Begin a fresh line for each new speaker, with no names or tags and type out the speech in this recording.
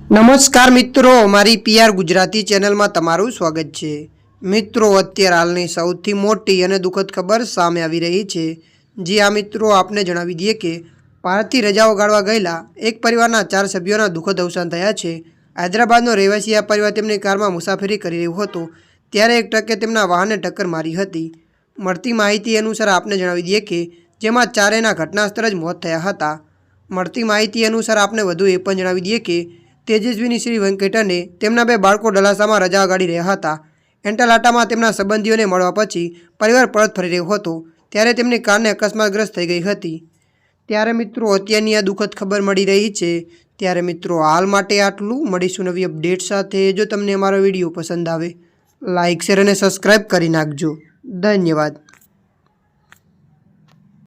નમસ્કાર મિત્રો, મારી પીઆર ગુજરાતી ચેનલમાં તમારું સ્વાગત છે। મિત્રો, અત્યારે હાલની સૌથી મોટી અને દુઃખદ ખબર સામે આવી રહી છે। જી આ મિત્રો, આપને જણાવી દઈએ કે ભારતથી રજાઓ ગાળવા ગયેલા એક પરિવારના 4 સભ્યોના દુઃખદ અવસાન થયા છે। હૈદરાબાદનો રહેવાસી આ પરિવાર તેમની કારમાં મુસાફરી કરી રહ્યો હતો ત્યારે એક ટ્રકે તેમના વાહનને ટક્કર મારી હતી। મળતી માહિતી અનુસાર આપને જણાવી દઈએ કે જેમાં ચારેયના ઘટના સ્થળે જ મોત થયા હતા। મળતી માહિતી અનુસાર આપને વધુ એ પણ જણાવી દઈએ કે તેજસ્વીની શ્રી વેંકટ અને તેમના 2 બાળકો ડલાસામાં રજા ગાળી રહ્યા હતા। એન્ટાલાટામાં તેમના સંબંધીઓને મળવા પછી પરિવાર પરત ફરી રહ્યો હતો ત્યારે તેમની કારને અકસ્માતગ્રસ્ત થઈ ગઈ હતી। ત્યારે મિત્રો, અત્યારની આ દુઃખદ ખબર મળી રહી છે। ત્યારે મિત્રો, હાલ માટે આટલું। મળીશું નવી અપડેટ સાથે। જો તમને અમારો વિડીયો પસંદ આવે, લાઇક, શેર અને સબસ્ક્રાઈબ કરી નાખજો। ધન્યવાદ।